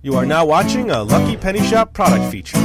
You are now watching a Lucky Penny Shop product feature.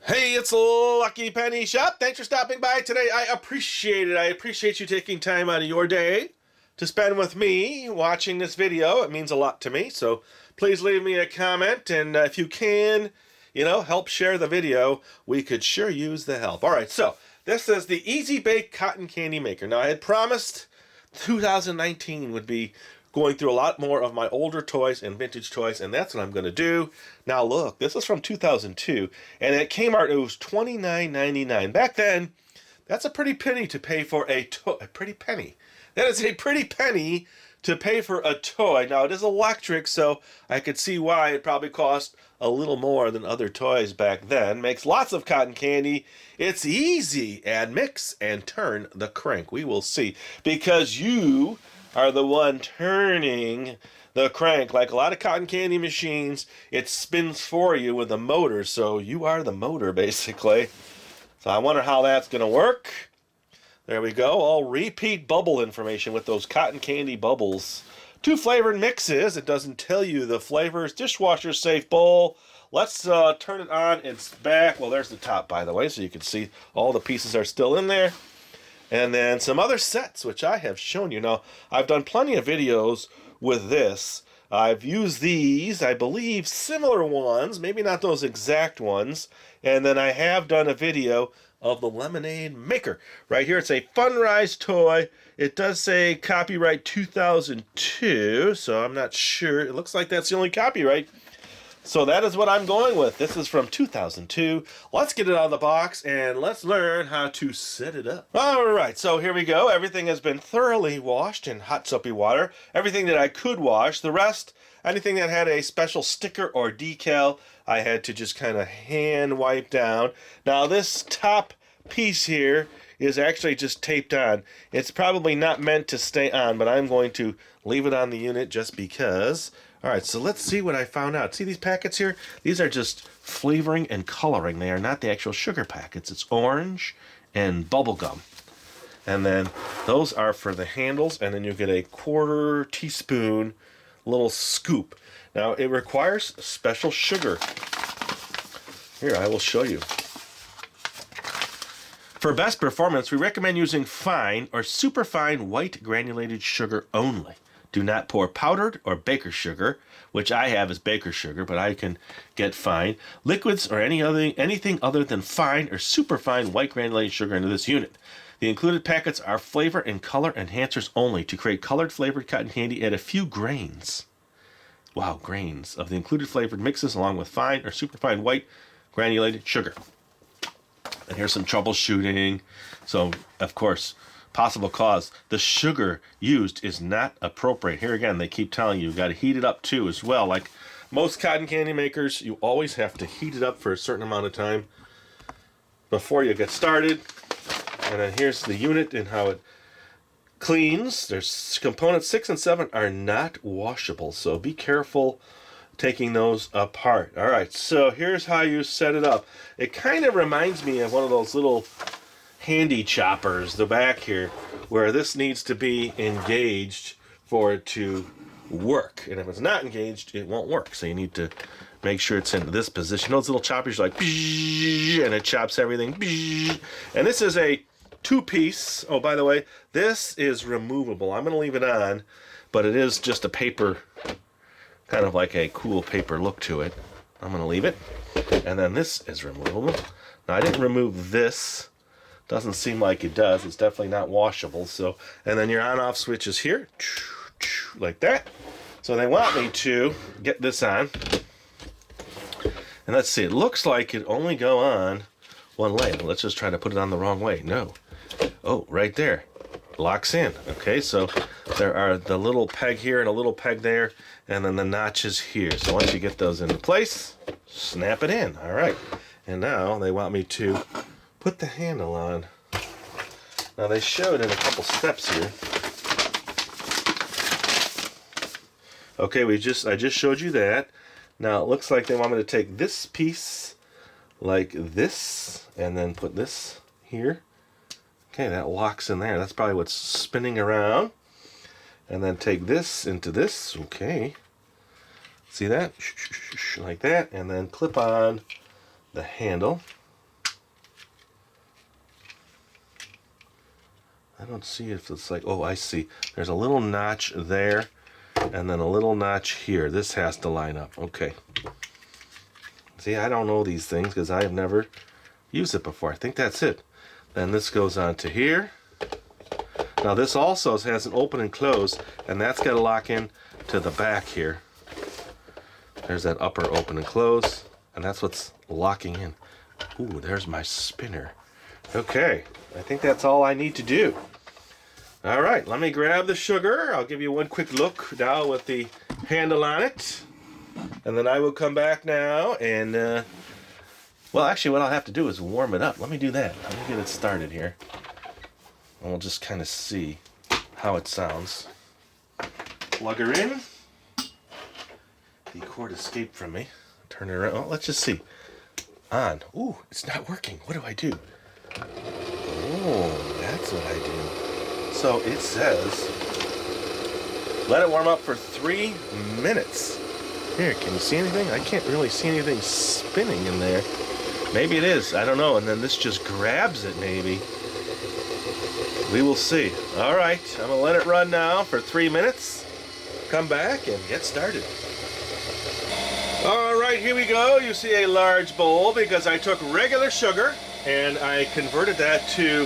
Hey, it's Lucky Penny Shop. Thanks for stopping by today. I appreciate it. I appreciate you taking time out of your day to spend with me watching this video. It means a lot to me, so please leave me a comment, and if you can, help share the video. We could sure use the help. All right, so this is the Easy Bake Cotton Candy Maker. Now, I had promised 2019 would be going through a lot more of my older toys and vintage toys, and that's what I'm going to do. Now look, this is from 2002, and at Kmart it was $29.99. Back then, that's a pretty penny to pay for a toy. A pretty penny. That is a pretty penny to pay for a toy. Now it is electric, so I could see why it probably cost a little more than other toys back then. Makes lots of cotton candy. It's easy. Add, mix, and turn the crank. We will see. Because you are the one turning the crank. Like a lot of cotton candy machines, it spins for you with a motor. So you are the motor, basically. So I wonder how that's going to work. There we go. All repeat bubble information with those cotton candy bubbles. 2 flavored mixes. It doesn't tell you the flavors. Dishwasher safe bowl. Let's turn it on. It's back. Well, there's the top, by the way, so you can see all the pieces are still in there. And then some other sets, which I have shown you. Now, I've done plenty of videos with this. I've used these, I believe, similar ones, maybe not those exact ones. And then I have done a video of the lemonade maker. Right here, it's a Funrise toy. It does say copyright 2002, so I'm not sure. It looks like that's the only copyright. So that is what I'm going with. This is from 2002. Let's get it out of the box and let's learn how to set it up. All right, so here we go. Everything has been thoroughly washed in hot soapy water. Everything that I could wash. The rest, anything that had a special sticker or decal, I had to just kind of hand wipe down. Now this top piece here is actually just taped on. It's probably not meant to stay on, but I'm going to leave it on the unit just because. All right, so let's see what I found out. See these packets here? These are just flavoring and coloring. They are not the actual sugar packets. It's orange and bubblegum. And then those are for the handles, and then you get a 1/4 teaspoon little scoop. Now, it requires special sugar. Here, I will show you. For best performance, we recommend using fine or superfine white granulated sugar only. Do not pour powdered or baker's sugar, which I have as baker's sugar, but I can get fine. Liquids or anything other than fine or superfine white granulated sugar into this unit. The included packets are flavor and color enhancers only. To create colored flavored cotton candy, add a few grains. Wow, grains of the included flavored mixes along with fine or superfine white granulated sugar. And here's some troubleshooting. So, of course, possible cause. The sugar used is not appropriate. Here again, they keep telling you, you've got to heat it up too as well. Like most cotton candy makers, you always have to heat it up for a certain amount of time before you get started. And then here's the unit and how it cleans. There's components 6 and 7 are not washable, so be careful taking those apart. All right, so here's how you set it up. It kind of reminds me of one of those little handy choppers, the back here, where this needs to be engaged for it to work. And if it's not engaged, it won't work. So you need to make sure it's in this position. Those little choppers are like, and it chops everything. And this is a 2-piece. Oh, by the way, this is removable. I'm going to leave it on, but it is just a paper, kind of like a cool paper look to it. I'm going to leave it. And then this is removable. Now, I didn't remove this. Doesn't seem like it does. It's definitely not washable. So, and then your on-off switch is here, like that. So they want me to get this on. And let's see, it looks like it only go on one leg. Let's just try to put it on the wrong way. No. Oh, right there. Locks in. Okay, so there are the little peg here and a little peg there, and then the notches here. So once you get those into place, snap it in. All right. And now they want me to put the handle on. Now they showed in a couple steps here. Okay, I just showed you that. Now it looks like they want me to take this piece like this and then put this here. Okay, that locks in there. That's probably what's spinning around. And then take this into this. Okay. See that? Like that. And then clip on the handle. I don't see if it's like, oh, I see. There's a little notch there and then a little notch here. This has to line up. Okay. See, I don't know these things because I have never used it before. I think that's it. Then this goes on to here. Now this also has an open and close, and that's got to lock in to the back here. There's that upper open and close, and that's what's locking in. Ooh, there's my spinner. Okay, I think that's all I need to do. All right, let me grab the sugar. I'll give you one quick look now with the handle on it. And then I will come back now and, well, actually what I'll have to do is warm it up. Let me do that. Let me get it started here. And we'll just kind of see how it sounds. Plug her in. The cord escaped from me. Turn it around. Oh, let's just see. On. Ooh, it's not working. What do I do? Oh, that's what I do. So it says, let it warm up for 3 minutes. Here, can you see anything? I can't really see anything spinning in there. Maybe it is. I don't know. And then this just grabs it, maybe. We will see. All right, I'm going to let it run now for 3 minutes. Come back and get started. All right, here we go. You see a large bowl because I took regular sugar and I converted that to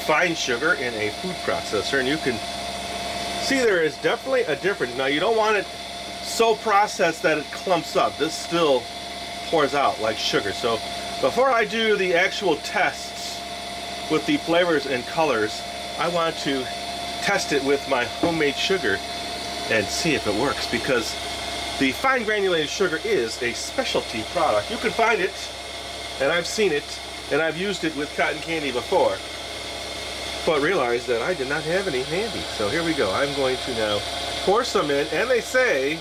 fine sugar in a food processor. And you can see there is definitely a difference. Now, you don't want it so processed that it clumps up. This still pours out like sugar. So before I do the actual tests with the flavors and colors, I want to test it with my homemade sugar and see if it works, because the fine granulated sugar is a specialty product. You can find it, and I've seen it, and I've used it with cotton candy before, but realized that I did not have any handy. So here we go. I'm going to now pour some in, and they say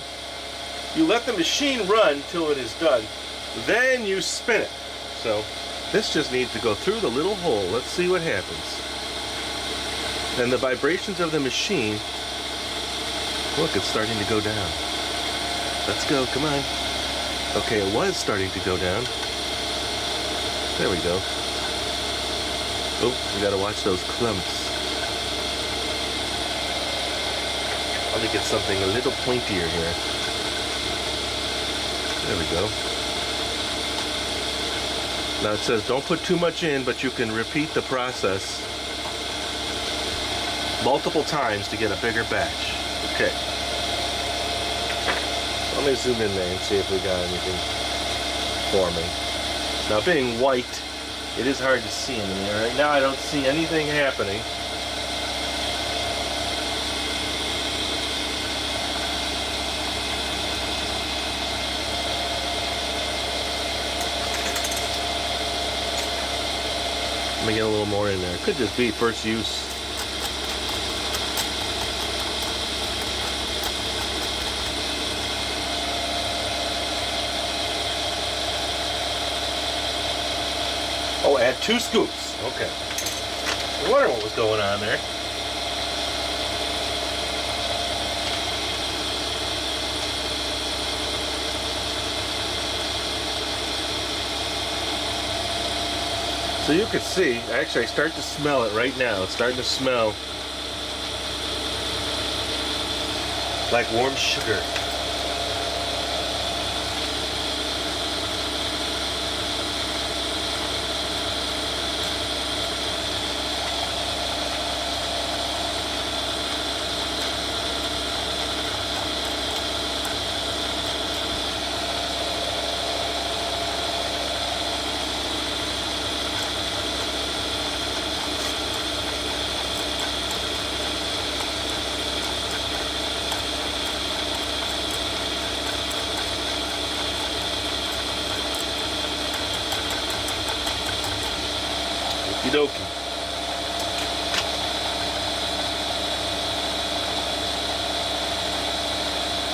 you let the machine run till it is done, then you spin it. So this just needs to go through the little hole. Let's see what happens. And the vibrations of the machine, look, it's starting to go down. Let's go, come on. Okay, it was starting to go down. There we go. Oh, we gotta watch those clumps. Let me get something a little pointier here. There we go. Now it says don't put too much in, but you can repeat the process multiple times to get a bigger batch. Okay. Let me zoom in there and see if we got anything forming. Now, being white, it is hard to see in there. Right now I don't see anything happening. Let me get a little more in there. Could just be first use. Oh, add 2 scoops. Okay. I wonder what was going on there. So you can see, actually I start to smell it right now. It's starting to smell like warm sugar. Okie dokie.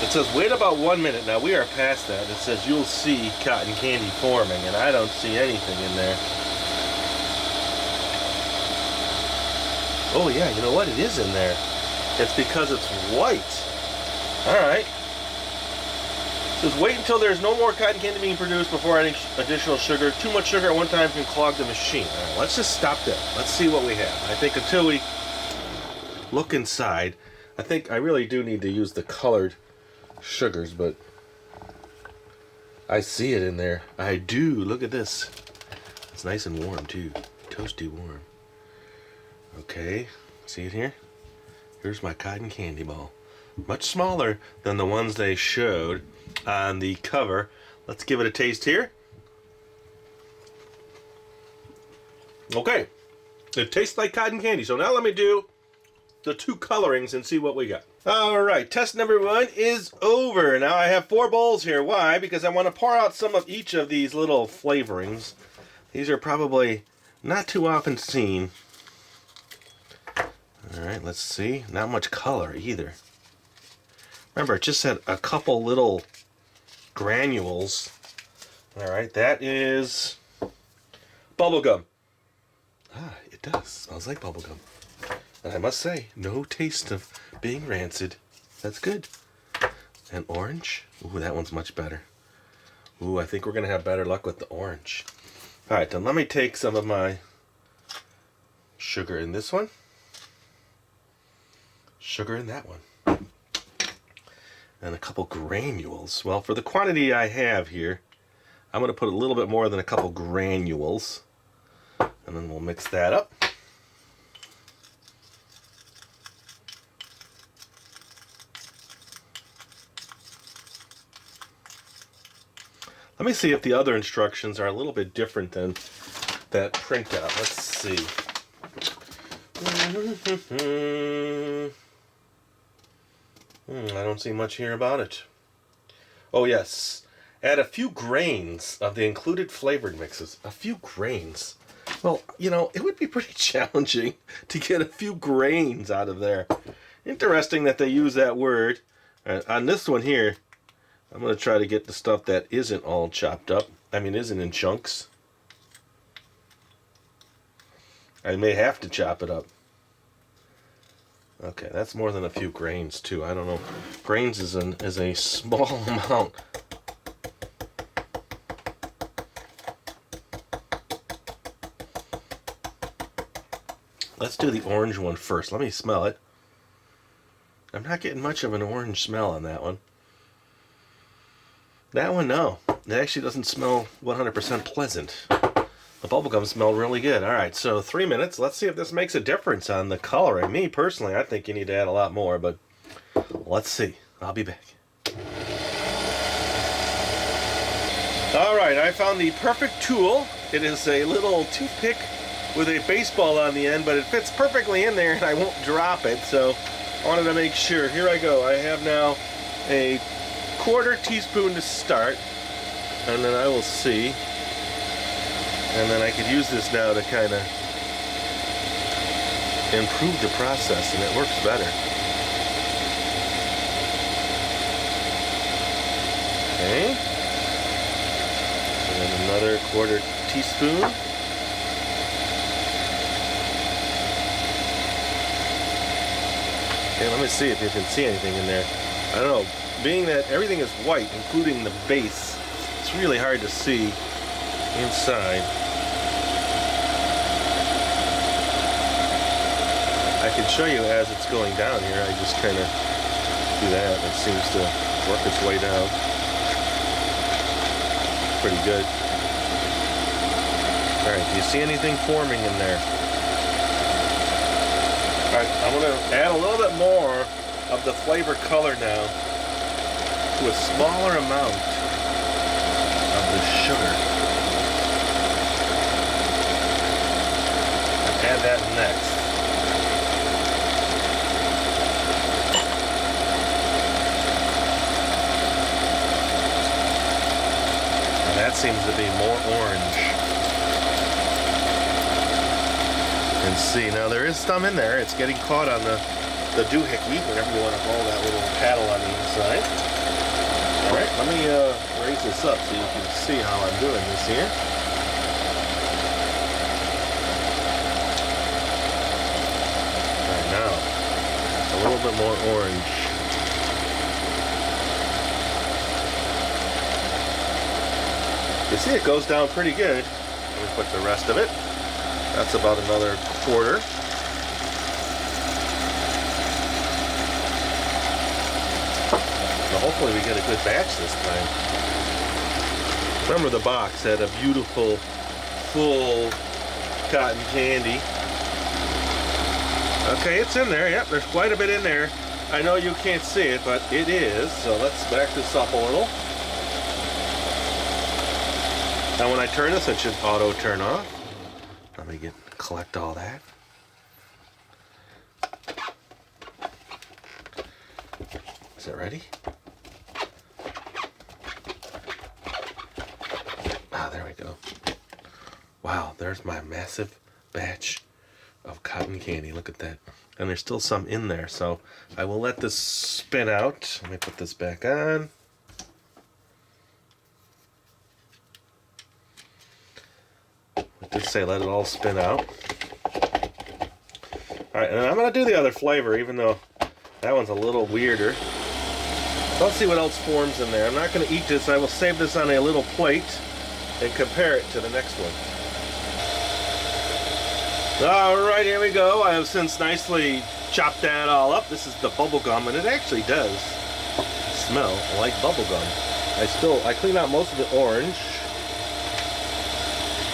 It says wait about 1 minute. Now we are past that. It says you'll see cotton candy forming, and I don't see anything in there. Oh yeah, you know what? It is in there. It's because it's white. Alright. It says wait until there's no more cotton candy being produced before adding additional sugar. Too much sugar at one time can clog the machine. Alright, let's just stop there. Let's see what we have. I think until we look inside, I think I really do need to use the colored sugars, but I see it in there. I do. Look at this. It's nice and warm too. Toasty warm. Okay. See it here? Here's my cotton candy ball. Much smaller than the ones they showed on the cover. Let's give it a taste here. Okay. It tastes like cotton candy. So now let me do the 2 colorings and see what we got. Alright, test number 1 is over. Now I have 4 bowls here. Why? Because I want to pour out some of each of these little flavorings. These are probably not too often seen. Alright, let's see. Not much color either. Remember, it just had a couple little granules. Alright, that is Bubblegum. Ah, it does. Smells like bubblegum. And I must say, no taste of being rancid. That's good. And orange. Ooh, that one's much better. Ooh, I think we're going to have better luck with the orange. Alright, then let me take some of my sugar in this one. Sugar in that one. And a couple granules. Well, for the quantity I have here, I'm going to put a little bit more than a couple granules. And then we'll mix that up. Let me see if the other instructions are a little bit different than that printout. Let's see. I don't see much here about it. Oh yes. Add a few grains of the included flavored mixes. A few grains. Well, you know, it would be pretty challenging to get a few grains out of there. Interesting that they use that word. On this one here, I'm going to try to get the stuff that isn't all chopped up. I mean, isn't in chunks. I may have to chop it up. Okay, that's more than a few grains too. I don't know. Grains is a small amount. Let's do the orange one first. Let me smell it. I'm not getting much of an orange smell on that one. That one, no. It actually doesn't smell 100% pleasant. The bubblegum smelled really good. Alright, so 3 minutes. Let's see if this makes a difference on the coloring. Me, personally, I think you need to add a lot more, but let's see. I'll be back. Alright, I found the perfect tool. It is a little toothpick with a baseball on the end, but it fits perfectly in there and I won't drop it, so I wanted to make sure. Here I go. I have now a 1/4 teaspoon to start, and then I will see. And then I could use this now to kind of improve the process, and it works better. Okay. And then another 1/4 teaspoon. Okay, let me see if you can see anything in there. I don't know. Being that everything is white, including the base, it's really hard to see inside. I can show you as it's going down here. I just kind of do that. It seems to work its way down. Pretty good. Alright, do you see anything forming in there? Alright, I'm going to add a little bit more of the flavor color now to a smaller amount of the sugar. And add that next. And that seems to be more orange. And see, now there is some in there. It's getting caught on the doohickey, whatever you want to call that little paddle on the inside. Alright, let me raise this up so you can see how I'm doing this here. Alright, now, a little bit more orange. You see it goes down pretty good. Let me put the rest of it. That's about another quarter. Well, hopefully we get a good batch this time. Remember the box had a beautiful, full cotton candy. Okay, it's in there. Yep, there's quite a bit in there. I know you can't see it, but it is. So let's back this up a little. Now when I turn this, it should auto turn off. Let me collect all that. Is it ready? Ah, there we go. Wow, there's my massive batch of cotton candy. Look at that. And there's still some in there, so I will let this spin out. Let me put this back on. Just say let it all spin out. Alright, and I'm going to do the other flavor, even though that one's a little weirder. Let's see what else forms in there. I'm not going to eat this. I will save this on a little plate and compare it to the next one. Alright, here we go. I have since nicely chopped that all up. This is the bubblegum, and it actually does smell like bubblegum. I clean out most of the orange.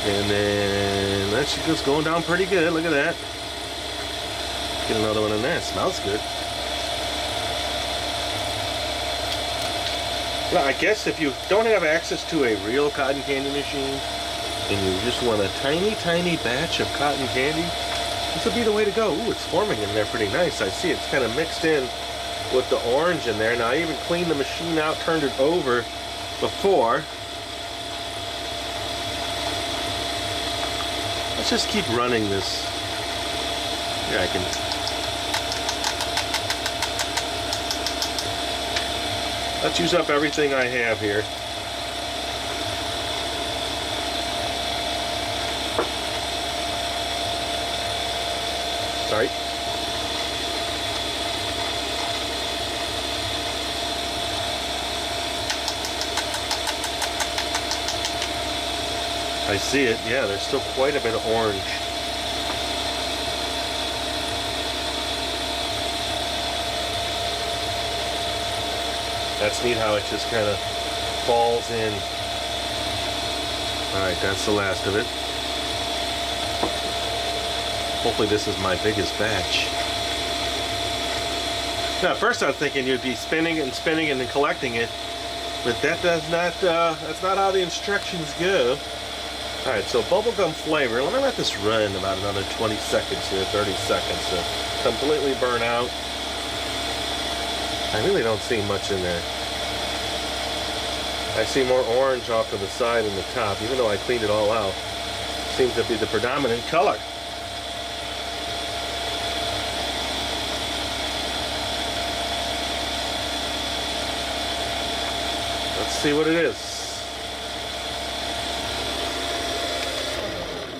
And then that just going down pretty good. Look at that. Get another one in there. It smells good. Well, I guess if you don't have access to a real cotton candy machine and you just want a tiny, tiny batch of cotton candy, this would be the way to go. Ooh, it's forming in there pretty nice. I see it's kind of mixed in with the orange in there. Now, I even cleaned the machine out, turned it over before. Let's just keep running this. Yeah, I can. Let's use up everything I have here. Sorry. I see it. Yeah, there's still quite a bit of orange. That's neat how it just kind of falls in. Alright, that's the last of it. Hopefully this is my biggest batch. Now, at first I was thinking you'd be spinning and spinning and then collecting it, but that does not, that's not how the instructions go. Alright, so bubblegum flavor. Let me let this run about another 20 seconds here, 30 seconds to completely burn out. I really don't see much in there. I see more orange off to the side and the top, even though I cleaned it all out. Seems to be the predominant color. Let's see what it is.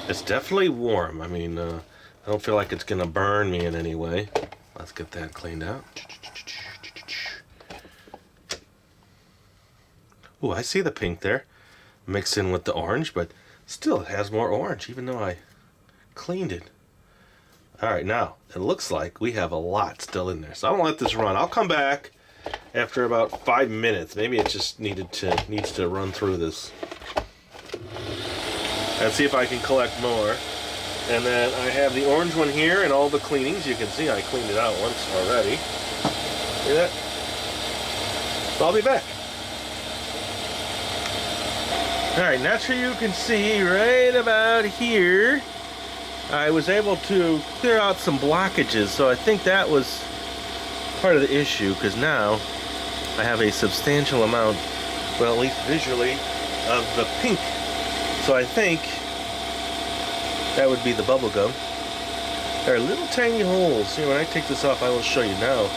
It's definitely warm. I mean, I don't feel like it's going to burn me in any way. Let's get that cleaned out. Ooh, I see the pink there mixed in with the orange, but still it has more orange, even though I cleaned it. Alright, now, it looks like we have a lot still in there. So I'm going to let this run. I'll come back after about 5 minutes. Maybe it just needs to run through this. And see if I can collect more. And then I have the orange one here and all the cleanings. You can see I cleaned it out once already. See that? So I'll be back. Alright, now sure you can see right about here, I was able to clear out some blockages. So I think that was part of the issue, because now I have a substantial amount, well, at least visually, of the pink. So I think that would be the bubblegum. There are little tiny holes. See, when I take this off, I will show you now.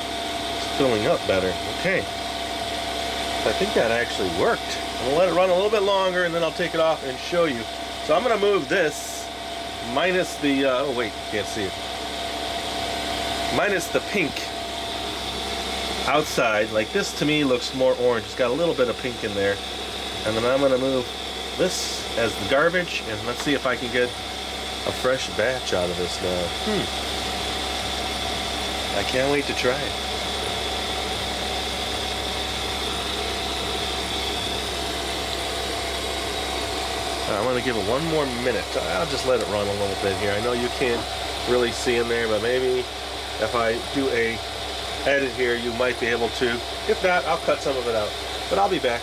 It's filling up better. Okay. I think that actually worked. I'm going to let it run a little bit longer, and then I'll take it off and show you. So I'm going to move this, minus the, oh wait, you can't see it. Minus the pink outside. Like this to me looks more orange. It's got a little bit of pink in there. And then I'm going to move this as the garbage, and let's see if I can get a fresh batch out of this now. I can't wait to try it. I'm going to give it one more minute. I'll just let it run a little bit here. I know you can't really see in there, but maybe if I do a edit here, you might be able to. If not, I'll cut some of it out. But I'll be back.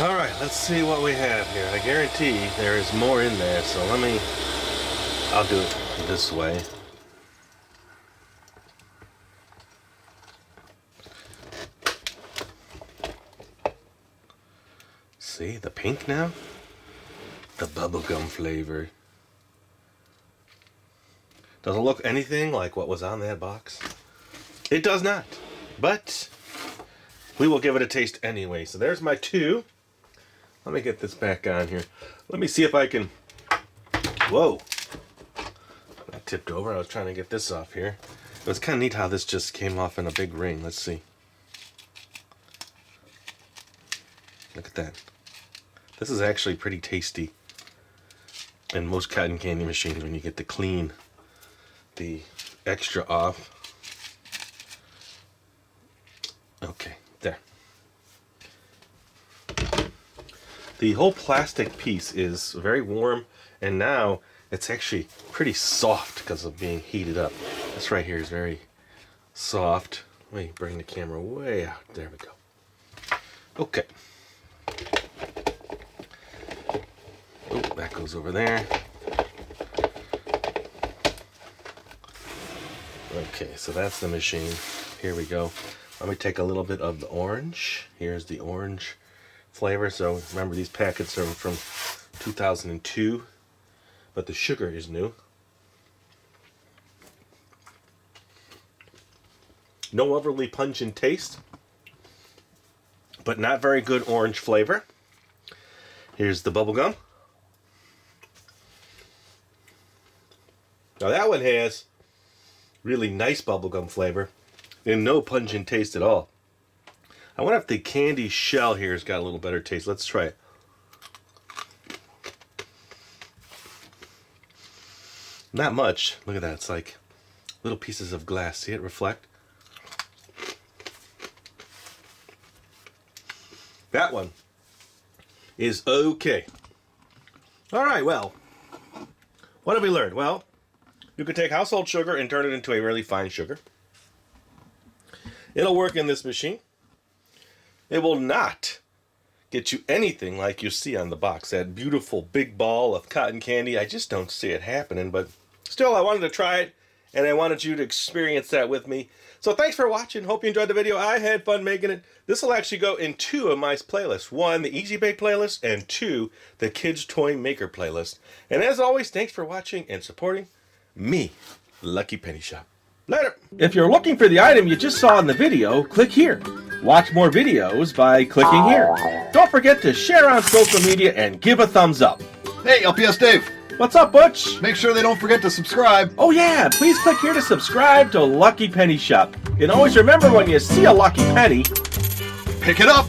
All right, let's see what we have here. I guarantee there is more in there, so I'll do it this way. See the pink now? The bubblegum flavor. Does it look anything like what was on that box? It does not, but we will give it a taste anyway. So there's my two. Let me get this back on here. Let me see if I can... Whoa. I tipped over. I was trying to get this off here. It was kind of neat how this just came off in a big ring. Let's see. Look at that. This is actually pretty tasty. In most cotton candy machines, when you get to clean the extra off. Okay, there. The whole plastic piece is very warm, and now it's actually pretty soft because of being heated up. This right here is very soft. Let me bring the camera way out. There we go. Okay. Oh, that goes over there. Okay, so that's the machine. Here we go. Let me take a little bit of the orange. Here's the orange flavor. So remember, these packets are from 2002, but the sugar is new. No overly pungent taste, but not very good orange flavor. Here's the bubblegum. Now that one has really nice bubblegum flavor and no pungent taste at all. I wonder if the candy shell here has got a little better taste. Let's try it. Not much. Look at that. It's like little pieces of glass. See it reflect? That one is okay. All right, well, what have we learned? Well, you could take household sugar and turn it into a really fine sugar. It'll work in this machine. It will not get you anything like you see on the box. That beautiful big ball of cotton candy. I just don't see it happening, but still I wanted to try it, and I wanted you to experience that with me. So thanks for watching. Hope you enjoyed the video. I had fun making it. This will actually go in two of my playlists. One, the Easy Bake playlist, and two, the Kids Toy Maker playlist. And as always, thanks for watching and supporting me, Lucky Penny Shop. Later. If you're looking for the item you just saw in the video, click here. Watch more videos by clicking here. Don't forget to share on social media and give a thumbs up. Hey, LPS-Dave. What's up, Butch? Make sure they don't forget to subscribe. Oh yeah, please click here to subscribe to Lucky Penny Shop. And always remember, when you see a lucky penny, Pick it up.